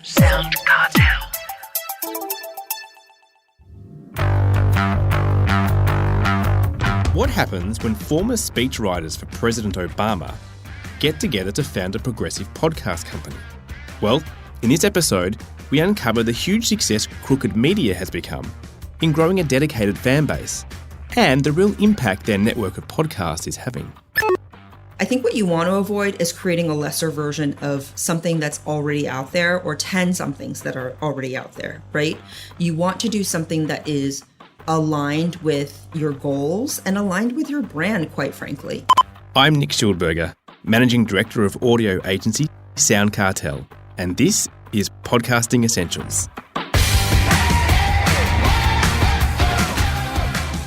SoundCartel. What happens when former speechwriters for President Obama get together to found a progressive podcast company? Well, in this episode, we uncover the huge success Crooked Media has become in growing a dedicated fan base and the real impact their network of podcasts is having. I think what you want to avoid is creating a lesser version of something that's already out there or 10 somethings that are already out there, right? You want to do something that is aligned with your goals and aligned with your brand, quite frankly. I'm Nick Schildberger, Managing Director of audio agency SoundCartel, and this is Podcasting Essentials.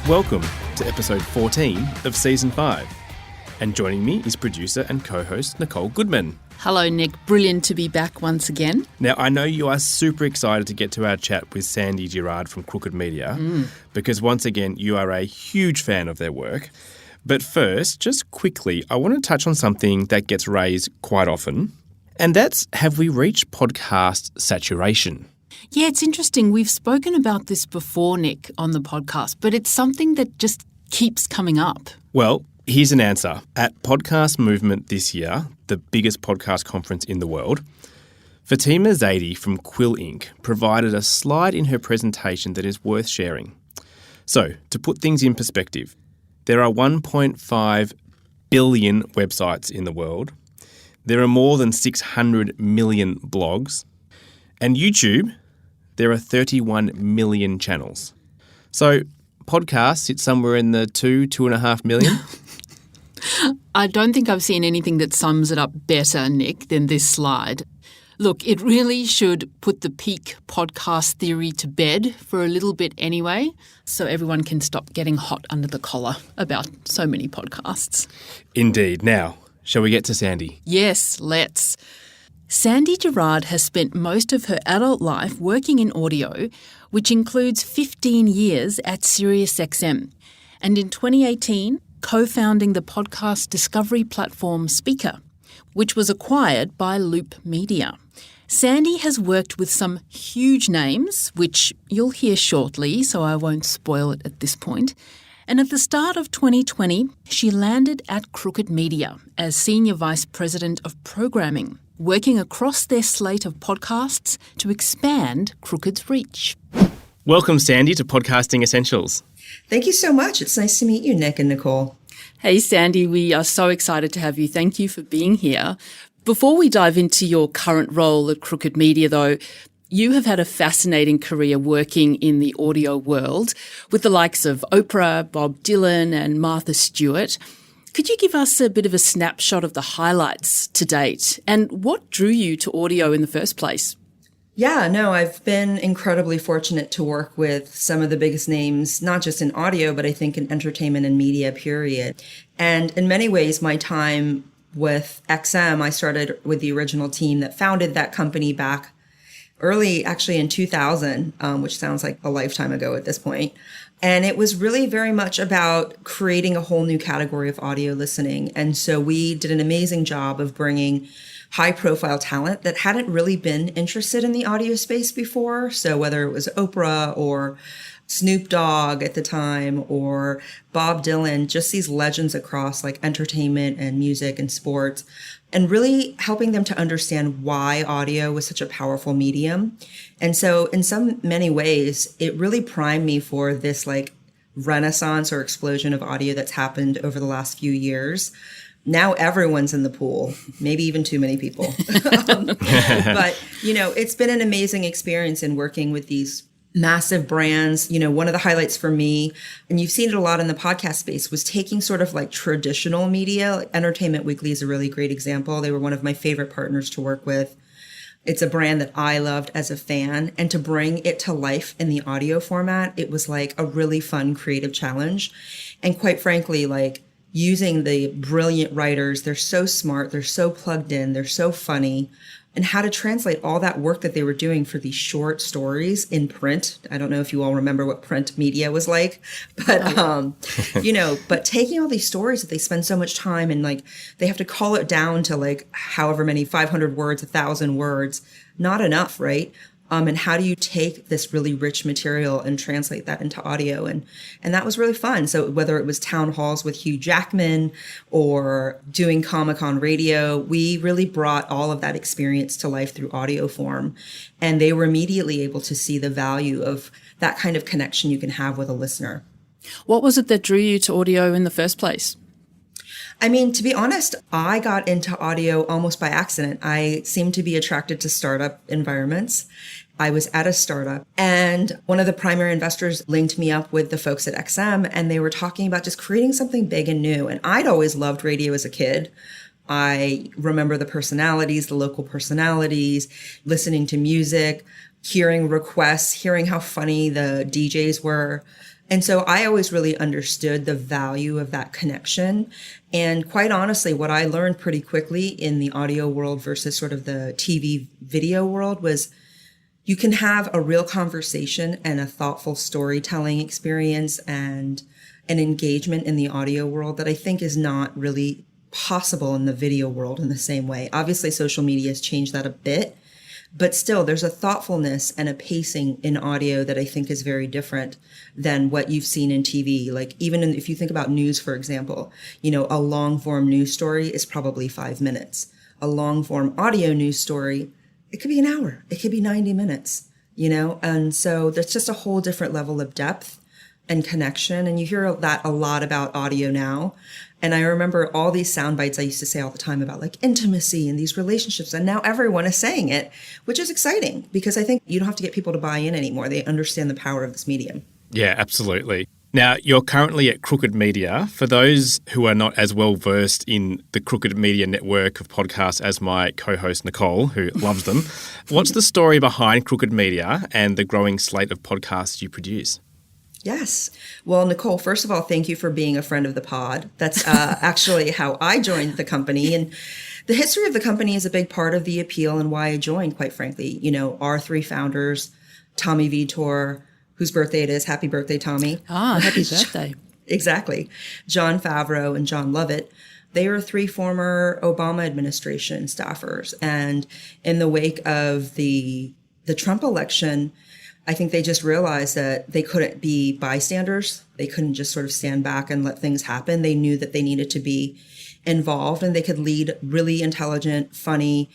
Welcome to episode 14 of season 5. And joining me is producer and co-host Nicole Goodman. Hello, Nick. Brilliant to be back once again. Now, I know you are super excited to get to our chat with Sandy Girard from Crooked Media because, once again, you are a huge fan of their work. But first, just quickly, I want to touch on something that gets raised quite often, and that's, have we reached podcast saturation? Yeah, it's interesting. We've spoken about this before, Nick, on the podcast, but it's something that just keeps coming up. Well, here's an answer. At Podcast Movement this year, the biggest podcast conference in the world, Fatima Zaidi from Quill Inc. provided a slide in her presentation that is worth sharing. So, to put things in perspective, there are 1.5 billion websites in the world. There are more than 600 million blogs. And YouTube, there are 31 million channels. So, podcasts sit somewhere in the 2.5 million. I don't think I've seen anything that sums it up better, Nick, than this slide. Look, it really should put the peak podcast theory to bed for a little bit anyway, so everyone can stop getting hot under the collar about so many podcasts. Indeed. Now, shall we get to Sandy? Yes, let's. Sandy Girard has spent most of her adult life working in audio, which includes 15 years at SiriusXM. And in 2018, co-founding the podcast discovery platform Speaker, which was acquired by Loop Media. Sandy has worked with some huge names, which you'll hear shortly, so I won't spoil it at this point. And at the start of 2020, she landed at Crooked Media as Senior Vice President of Programming, working across their slate of podcasts to expand Crooked's reach. Welcome, Sandy, to Podcasting Essentials. Thank you so much. It's nice to meet you, Nick and Nicole. Hey, Sandy, we are so excited to have you. Thank you for being here. Before we dive into your current role at Crooked Media, though, you have had a fascinating career working in the audio world with the likes of Oprah, Bob Dylan and Martha Stewart. Could you give us a bit of a snapshot of the highlights to date and what drew you to audio in the first place? Yeah, no, I've been incredibly fortunate to work with some of the biggest names, not just in audio, but I think in entertainment and media, period. And in many ways, my time with XM, I started with the original team that founded that company back early, actually in 2000, which sounds like a lifetime ago at this point. And it was really very much about creating a whole new category of audio listening. And so we did an amazing job of bringing high-profile talent that hadn't really been interested in the audio space before. So whether it was Oprah or Snoop Dogg at the time or Bob Dylan, just these legends across like entertainment and music and sports, and really helping them to understand why audio was such a powerful medium. And so in many ways, it really primed me for this like renaissance or explosion of audio that's happened over the last few years. Now everyone's in the pool, maybe even too many people. But, you know, it's been an amazing experience in working with these massive brands. You know, one of the highlights for me, and you've seen it a lot in the podcast space, was taking sort of like traditional media. Like Entertainment Weekly is a really great example. They were one of my favorite partners to work with. It's a brand that I loved as a fan, and to bring it to life in the audio format, it was like a really fun creative challenge. And quite frankly, like using the brilliant writers, they're so smart, they're so plugged in, they're so funny. and how to translate all that work that they were doing for these short stories in print. I don't know if you all remember what print media was like, but, but taking all these stories that they spend so much time and like, they have to call it down to like however many, 500 words, 1,000 words, not enough, right? And how do you take this really rich material and translate that into audio? And that was really fun. So whether it was town halls with Hugh Jackman or doing Comic-Con radio, we really brought all of that experience to life through audio form. And they were immediately able to see the value of that kind of connection you can have with a listener. What was it that drew you to audio in the first place? I mean, to be honest, I got into audio almost by accident. I seemed to be attracted to startup environments. I was at a startup and one of the primary investors linked me up with the folks at XM, and they were talking about just creating something big and new. And I'd always loved radio as a kid. I remember the personalities, the local personalities, listening to music, hearing requests, hearing how funny the DJs were. And so I always really understood the value of that connection. And quite honestly, what I learned pretty quickly in the audio world versus sort of the TV video world was you can have a real conversation and a thoughtful storytelling experience and an engagement in the audio world that I think is not really possible in the video world in the same way. Obviously, social media has changed that a bit. But still, there's a thoughtfulness and a pacing in audio that I think is very different than what you've seen in TV. Like if you think about news, for example, a long form news story is probably 5 minutes. A long form audio news story, it could be an hour. It could be 90 minutes, and so there's just a whole different level of depth and connection. And you hear that a lot about audio now. And I remember all these sound bites I used to say all the time about like intimacy and these relationships. And now everyone is saying it, which is exciting because I think you don't have to get people to buy in anymore. They understand the power of this medium. Yeah, absolutely. Now, you're currently at Crooked Media. For those who are not as well versed in the Crooked Media network of podcasts as my co-host Nicole, who loves them, what's the story behind Crooked Media and the growing slate of podcasts you produce? Yes. Well, Nicole, first of all, thank you for being a friend of the pod. That's actually how I joined the company. And the history of the company is a big part of the appeal and why I joined, quite frankly. Our three founders, Tommy Vitor, whose birthday it is. Happy birthday, Tommy. Ah, happy birthday. Exactly. John Favreau and John Lovett. They are three former Obama administration staffers. And in the wake of the Trump election, I think they just realized that they couldn't be bystanders. They couldn't just sort of stand back and let things happen. They knew that they needed to be involved and they could lead really intelligent, funny,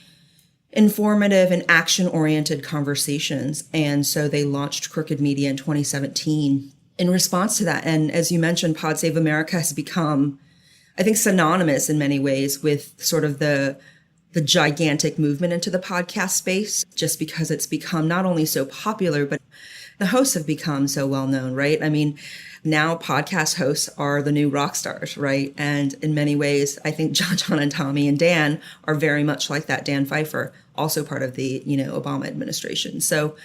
informative, and action-oriented conversations. And so they launched Crooked Media in 2017 in response to that. And as you mentioned, Pod Save America has become, I think, synonymous in many ways with sort of the gigantic movement into the podcast space, just because it's become not only so popular, but the hosts have become so well known, right? I mean, now podcast hosts are the new rock stars, right? And in many ways, I think John and Tommy and Dan are very much like that. Dan Pfeiffer, also part of the, Obama administration. So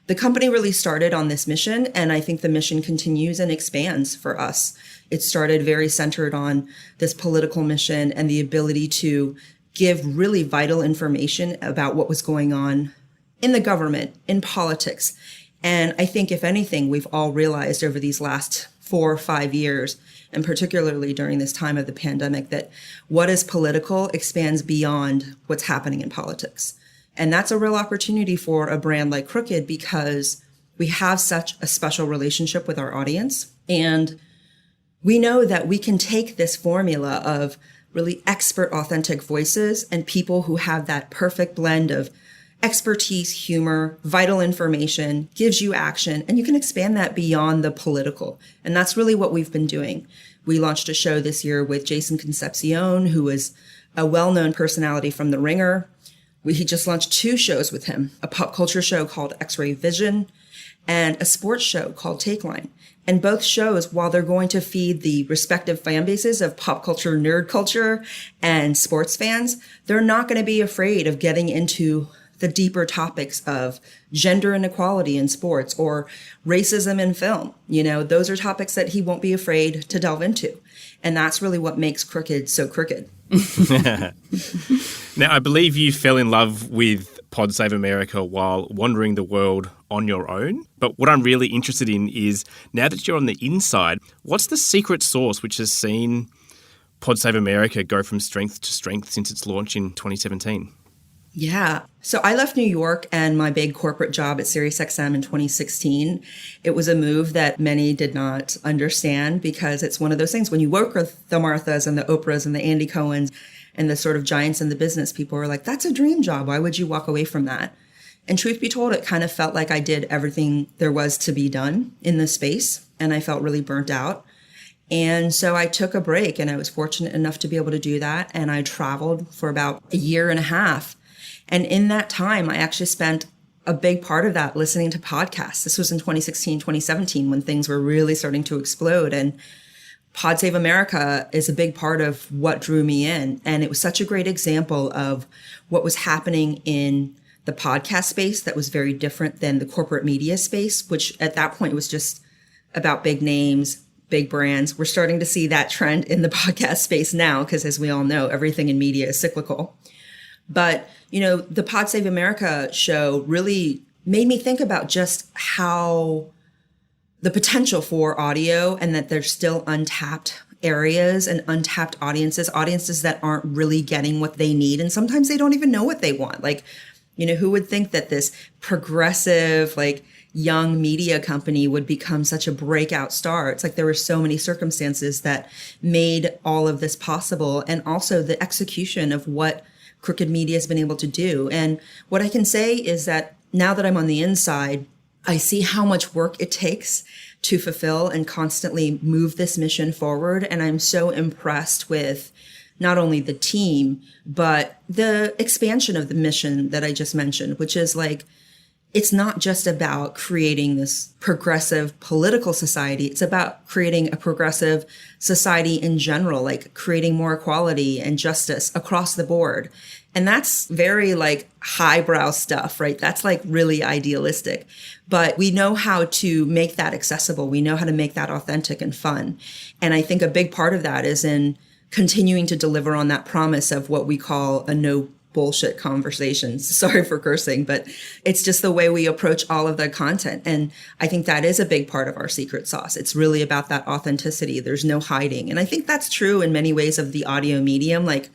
the company really started on this mission, and I think the mission continues and expands for us. It started very centered on this political mission and the ability to give really vital information about what was going on in the government, in politics. And I think, if anything, we've all realized over these last 4 or 5 years, and particularly during this time of the pandemic, that what is political expands beyond what's happening in politics. And that's a real opportunity for a brand like Crooked because we have such a special relationship with our audience. And we know that we can take this formula of really expert, authentic voices and people who have that perfect blend of expertise, humor, vital information, gives you action, and you can expand that beyond the political. And that's really what we've been doing. We launched a show this year with Jason Concepcion, who is a well-known personality from The Ringer. He just launched 2 shows with him, a pop culture show called X-Ray Vision and a sports show called Take Line. And both shows, while they're going to feed the respective fan bases of pop culture, nerd culture, and sports fans, they're not going to be afraid of getting into the deeper topics of gender inequality in sports or racism in film. Those are topics that he won't be afraid to delve into. And that's really what makes Crooked so crooked. Now, I believe you fell in love with Pod Save America while wandering the world on your own. But what I'm really interested in is, now that you're on the inside, what's the secret sauce which has seen Pod Save America go from strength to strength since its launch in 2017? Yeah. So I left New York and my big corporate job at SiriusXM in 2016. It was a move that many did not understand, because it's one of those things when you work with the Marthas and the Oprahs and the Andy Cohens and the sort of giants in the business, people are like, that's a dream job. Why would you walk away from that? And truth be told, it kind of felt like I did everything there was to be done in this space, and I felt really burnt out. And so I took a break, and I was fortunate enough to be able to do that. And I traveled for about a year and a half. And in that time, I actually spent a big part of that listening to podcasts. This was in 2016, 2017, when things were really starting to explode. And Pod Save America is a big part of what drew me in. And it was such a great example of what was happening in the podcast space that was very different than the corporate media space, which at that point was just about big names, big brands. We're starting to see that trend in the podcast space now, because as we all know, everything in media is cyclical. But, you know, the Pod Save America show really made me think about just how the potential for audio, and that there's still untapped areas and untapped audiences that aren't really getting what they need. And sometimes they don't even know what they want. Like, you know, who would think that this progressive, like, young media company would become such a breakout star? It's like there were so many circumstances that made all of this possible, and also the execution of what Crooked Media has been able to do. And what I can say is that now that I'm on the inside, I see how much work it takes to fulfill and constantly move this mission forward. And I'm so impressed with not only the team, but the expansion of the mission that I just mentioned, which is like, it's not just about creating this progressive political society. It's about creating a progressive society in general, like creating more equality and justice across the board. And that's very like highbrow stuff, right? That's like really idealistic, but we know how to make that accessible. We know how to make that authentic and fun. And I think a big part of that is in continuing to deliver on that promise of what we call a no bullshit conversations. Sorry for cursing, but it's just the way we approach all of the content. And I think that is a big part of our secret sauce. It's really about that authenticity. There's no hiding. And I think that's true in many ways of the audio medium. Like,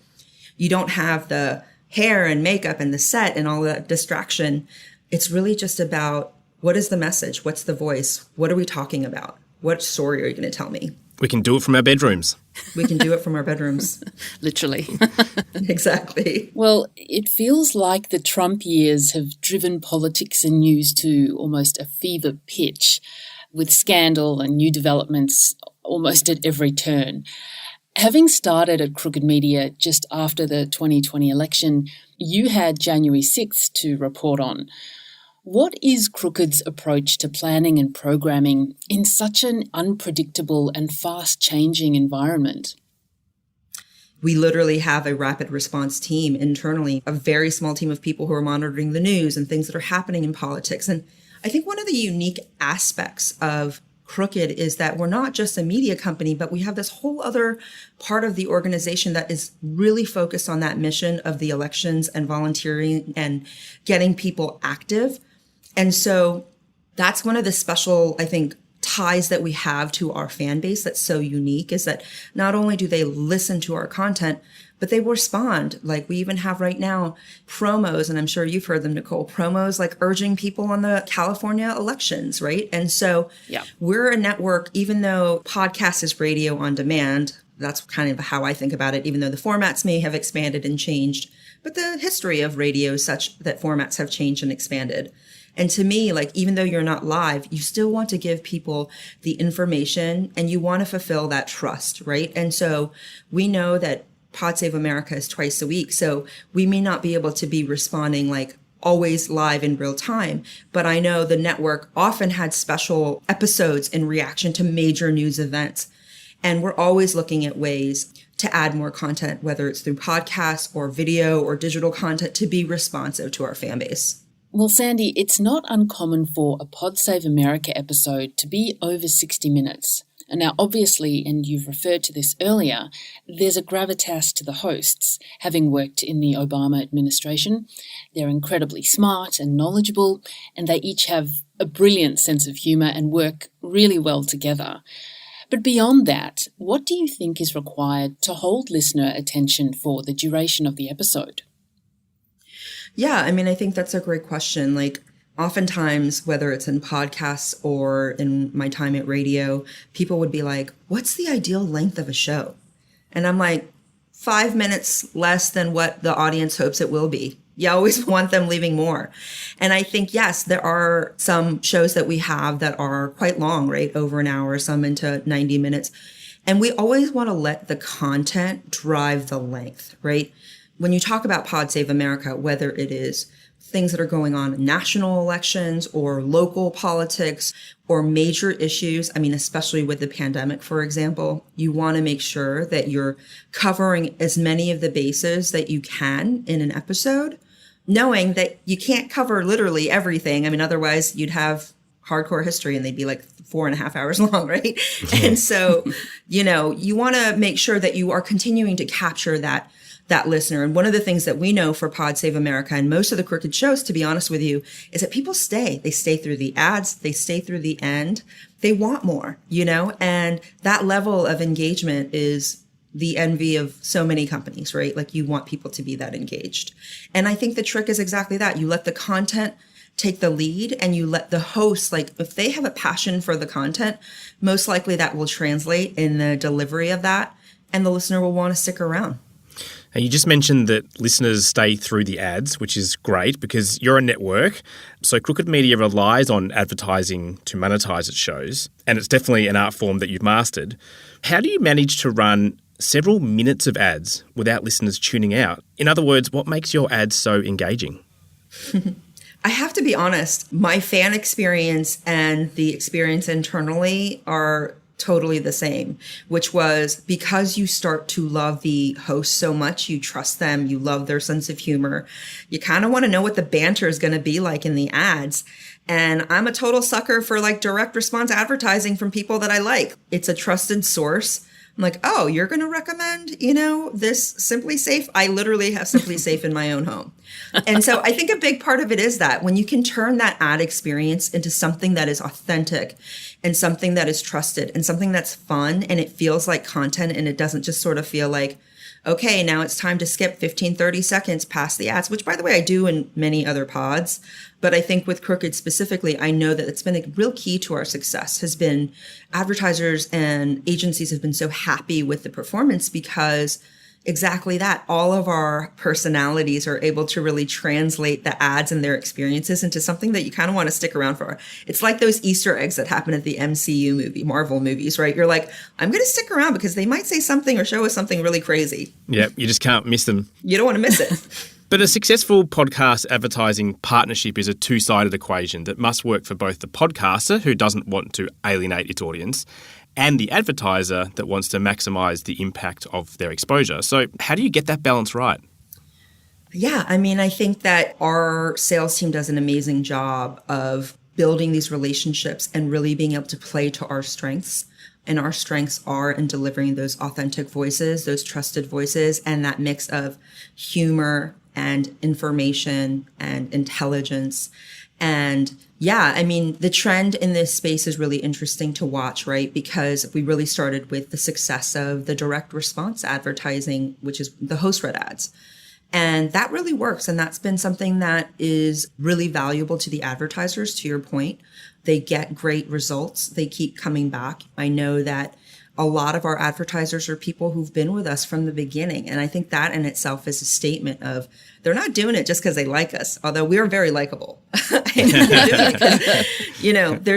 you don't have the hair and makeup and the set and all that distraction. It's really just about, what is the message? What's the voice? What are we talking about? What story are you going to tell me? We can do it from our bedrooms. We can do it from our bedrooms. Literally. Exactly. Well, it feels like the Trump years have driven politics and news to almost a fever pitch, with scandal and new developments almost at every turn. Having started at Crooked Media just after the 2020 election, you had January 6th to report on. What is Crooked's approach to planning and programming in such an unpredictable and fast-changing environment? We literally have a rapid response team internally, a very small team of people who are monitoring the news and things that are happening in politics. And I think one of the unique aspects of Crooked is that we're not just a media company, but we have this whole other part of the organization that is really focused on that mission of the elections and volunteering and getting people active. And so that's one of the special, I think, ties that we have to our fan base that's so unique, is that not only do they listen to our content, but they respond. Like, we even have right now promos, and I'm sure you've heard them, Nicole, promos like urging people on the California elections, right? And so we're a network, even though podcast is radio on demand. That's kind of how I think about it, even though the formats may have expanded and changed. But the history of radio is such that formats have changed and expanded. And to me, like, even though you're not live, you still want to give people the information and you want to fulfill that trust, right? And so we know that Pod Save America is twice a week. So we may not be able to be responding like always live in real time, but I know the network often had special episodes in reaction to major news events. And we're always looking at ways to add more content, whether it's through podcasts or video or digital content, to be responsive to our fan base. Well, Sandy, it's not uncommon for a Pod Save America episode to be over 60 minutes. And now, obviously, and you've referred to this earlier, there's a gravitas to the hosts. Having worked in the Obama administration, they're incredibly smart and knowledgeable, and they each have a brilliant sense of humour and work really well together. But beyond that, what do you think is required to hold listener attention for the duration of the episode? Yeah, I mean, I think that's a great question. Like, oftentimes, whether it's in podcasts or in my time at radio, people would be like, what's the ideal length of a show? And I'm like, 5 minutes less than what the audience hopes it will be. You always want them leaving more. And I think, yes, there are some shows that we have that are quite long, right? Over an hour, some into 90 minutes. And we always want to let the content drive the length, right? When you talk about Pod Save America, whether it is things that are going on in national elections or local politics or major issues, I mean, especially with the pandemic, for example, you want to make sure that you're covering as many of the bases that you can in an episode, knowing that you can't cover literally everything. I mean, otherwise you'd have hardcore history and they'd be like 4.5 hours long, right? And so, you want to make sure that you are continuing to capture that listener. And one of the things that we know for Pod Save America and most of the Crooked shows, to be honest with you, is that people stay. They stay through the ads. They stay through the end. They want more, and that level of engagement is the envy of so many companies, right? Like, you want people to be that engaged. And I think the trick is exactly that. You let the content take the lead and you let the host, like, if they have a passion for the content, most likely that will translate in the delivery of that and the listener will want to stick around. And you just mentioned that listeners stay through the ads, which is great because you're a network. So Crooked Media relies on advertising to monetize its shows, and it's definitely an art form that you've mastered. How do you manage to run several minutes of ads without listeners tuning out? In other words, what makes your ads so engaging? I have to be honest, my fan experience and the experience internally are totally the same, which was because you start to love the host so much, you trust them, you love their sense of humor. You kind of want to know what the banter is going to be like in the ads. And I'm a total sucker for like direct response advertising from people that I like. It's a trusted source. I'm like, oh, you're going to recommend, this Simply Safe? I literally have Simply Safe in my own home. And so I think a big part of it is that when you can turn that ad experience into something that is authentic and something that is trusted and something that's fun and it feels like content and it doesn't just sort of feel like, okay, now it's time to skip 15, 30 seconds past the ads, which, by the way, I do in many other pods. But I think with Crooked specifically, I know that it's been a real key to our success has been advertisers and agencies have been so happy with the performance because exactly that. All of our personalities are able to really translate the ads and their experiences into something that you kind of want to stick around for. It's like those Easter eggs that happen at the MCU Marvel movies, right? You're like, I'm going to stick around because they might say something or show us something really crazy. Yeah, you just can't miss them. You don't want to miss it. But a successful podcast advertising partnership is a two-sided equation that must work for both the podcaster, who doesn't want to alienate its audience, and the advertiser that wants to maximise the impact of their exposure. So how do you get that balance right? Yeah, I mean, I think that our sales team does an amazing job of building these relationships and really being able to play to our strengths. And our strengths are in delivering those authentic voices, those trusted voices, and that mix of humor and information and intelligence. And yeah, I mean, the trend in this space is really interesting to watch, right? Because we really started with the success of the direct response advertising, which is the host read ads. And that really works. And that's been something that is really valuable to the advertisers, to your point. They get great results. They keep coming back. I know that a lot of our advertisers are people who've been with us from the beginning. And I think that in itself is a statement of they're not doing it just because they like us, although we are very likable. They're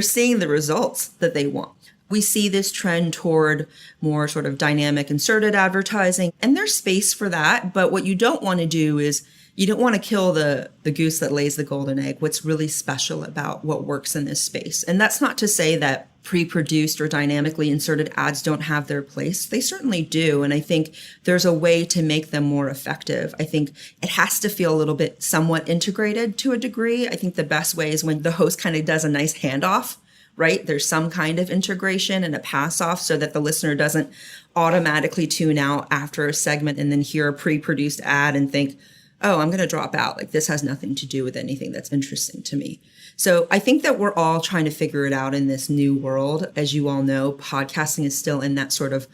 seeing the results that they want. We see this trend toward more sort of dynamic inserted advertising, and there's space for that. But what you don't want to do is you don't want to kill the goose that lays the golden egg. What's really special about what works in this space. And that's not to say that pre-produced or dynamically inserted ads don't have their place. They certainly do. And I think there's a way to make them more effective. I think it has to feel a little bit somewhat integrated to a degree. I think the best way is when the host kind of does a nice handoff right? There's some kind of integration and a pass off so that the listener doesn't automatically tune out after a segment and then hear a pre-produced ad and think, oh, I'm going to drop out. Like this has nothing to do with anything that's interesting to me. So I think that we're all trying to figure it out in this new world. As you all know, podcasting is still in that sort of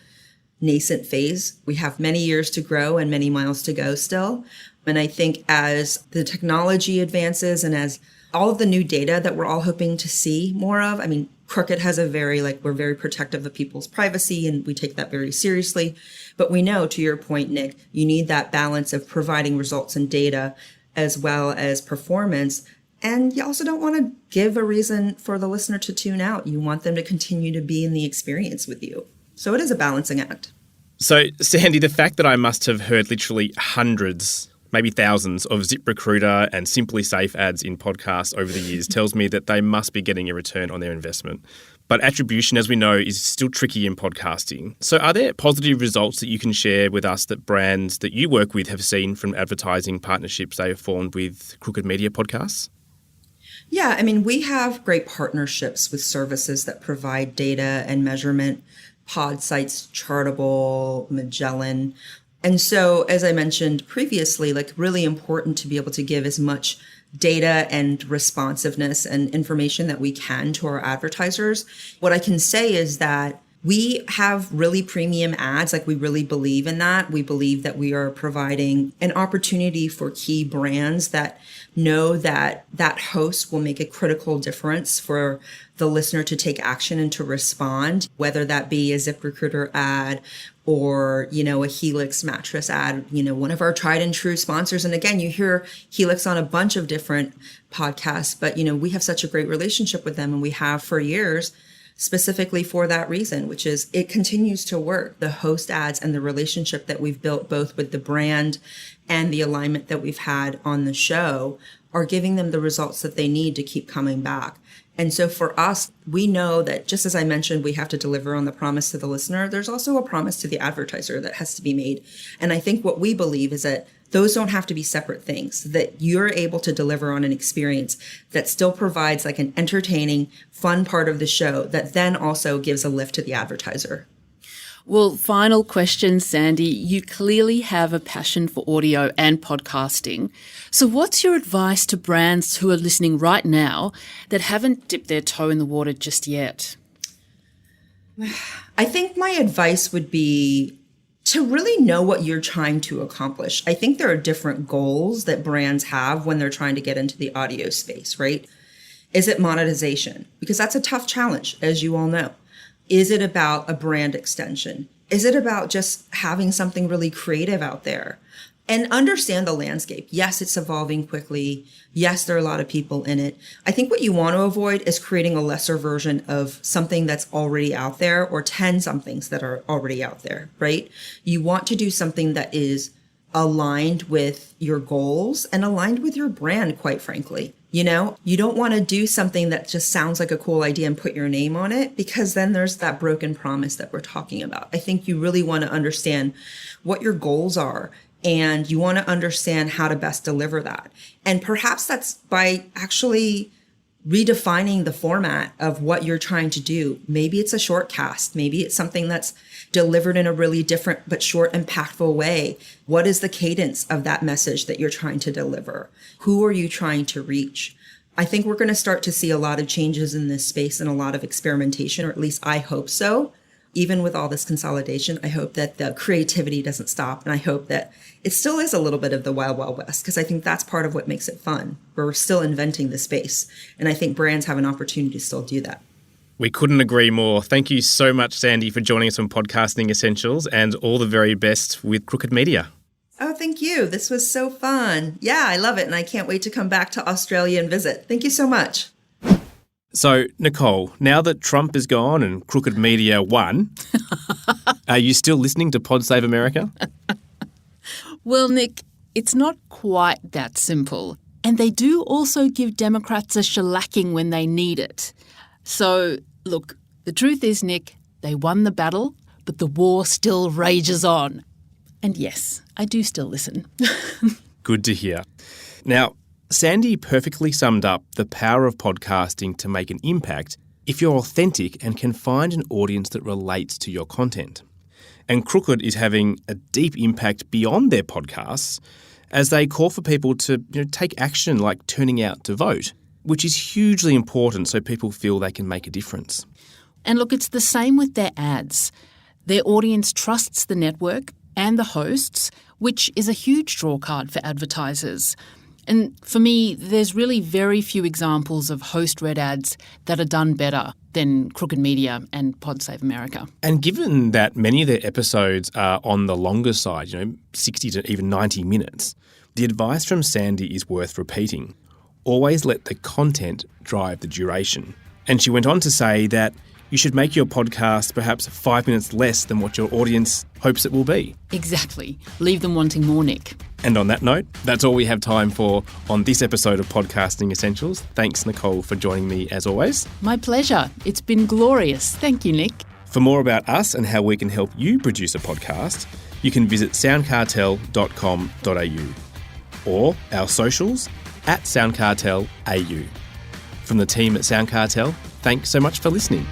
nascent phase. We have many years to grow and many miles to go still. And I think as the technology advances and as all of the new data that we're all hoping to see more of, I mean, Crooked has we're very protective of people's privacy and we take that very seriously. But we know, to your point, Nick, you need that balance of providing results and data as well as performance. And you also don't want to give a reason for the listener to tune out. You want them to continue to be in the experience with you. So it is a balancing act. So, Sandy, the fact that I must have heard literally hundreds, maybe thousands of ZipRecruiter and Simply Safe ads in podcasts over the years tells me that they must be getting a return on their investment. But attribution, as we know, is still tricky in podcasting. So are there positive results that you can share with us that brands that you work with have seen from advertising partnerships they have formed with Crooked Media podcasts? Yeah, I mean, we have great partnerships with services that provide data and measurement, Podsights, Chartable, Magellan. And so, as I mentioned previously, like really important to be able to give as much data and responsiveness and information that we can to our advertisers. What I can say is that we have really premium ads. Like we really believe in that. We believe that we are providing an opportunity for key brands that know that that host will make a critical difference for the listener to take action and to respond, whether that be a ZipRecruiter ad or, a Helix mattress ad, one of our tried and true sponsors. And again, you hear Helix on a bunch of different podcasts, but, we have such a great relationship with them and we have for years, specifically for that reason, which is it continues to work. The host ads and the relationship that we've built both with the brand and the alignment that we've had on the show are giving them the results that they need to keep coming back. And so for us, we know that just as I mentioned, we have to deliver on the promise to the listener. There's also a promise to the advertiser that has to be made. And I think what we believe is that those don't have to be separate things, that you're able to deliver on an experience that still provides like an entertaining, fun part of the show that then also gives a lift to the advertiser. Well, final question, Sandy. You clearly have a passion for audio and podcasting. So what's your advice to brands who are listening right now that haven't dipped their toe in the water just yet? I think my advice would be to really know what you're trying to accomplish. I think there are different goals that brands have when they're trying to get into the audio space, right? Is it monetization? Because that's a tough challenge, as you all know. Is it about a brand extension? Is it about just having something really creative out there? And understand the landscape. Yes, it's evolving quickly. Yes, there are a lot of people in it. I think what you want to avoid is creating a lesser version of something that's already out there or 10 somethings that are already out there, right? You want to do something that is aligned with your goals and aligned with your brand, quite frankly. You don't want to do something that just sounds like a cool idea and put your name on it, because then there's that broken promise that we're talking about. I think you really want to understand what your goals are and you want to understand how to best deliver that. And perhaps that's by actually redefining the format of what you're trying to do. Maybe it's a short cast. Maybe it's something that's delivered in a really different but short, impactful way. What is the cadence of that message that you're trying to deliver? Who are you trying to reach? I think we're going to start to see a lot of changes in this space and a lot of experimentation, or at least I hope so. Even with all this consolidation, I hope that the creativity doesn't stop. And I hope that it still is a little bit of the Wild Wild West, because I think that's part of what makes it fun. We're still inventing the space. And I think brands have an opportunity to still do that. We couldn't agree more. Thank you so much, Sandy, for joining us on Podcasting Essentials, and all the very best with Crooked Media. Oh, thank you. This was so fun. Yeah, I love it. And I can't wait to come back to Australia and visit. Thank you so much. So, Nicole, now that Trump is gone and Crooked Media won, are you still listening to Pod Save America? Well, Nick, it's not quite that simple. And they do also give Democrats a shellacking when they need it. So, look, the truth is, Nick, they won the battle, but the war still rages on. And yes, I do still listen. Good to hear. Now, Sandy perfectly summed up the power of podcasting to make an impact if you're authentic and can find an audience that relates to your content. And Crooked is having a deep impact beyond their podcasts as they call for people to take action like turning out to vote, which is hugely important so people feel they can make a difference. And look, it's the same with their ads. Their audience trusts the network and the hosts, which is a huge drawcard for advertisers. And for me, there's really very few examples of host-read ads that are done better than Crooked Media and Pod Save America. And given that many of their episodes are on the longer side, 60 to even 90 minutes, the advice from Sandy is worth repeating. Always let the content drive the duration. And she went on to say that you should make your podcast perhaps 5 minutes less than what your audience hopes it will be. Exactly. Leave them wanting more, Nick. And on that note, that's all we have time for on this episode of Podcasting Essentials. Thanks, Nicole, for joining me as always. My pleasure. It's been glorious. Thank you, Nick. For more about us and how we can help you produce a podcast, you can visit soundcartel.com.au or our socials at SoundCartelAU. From the team at SoundCartel, thanks so much for listening.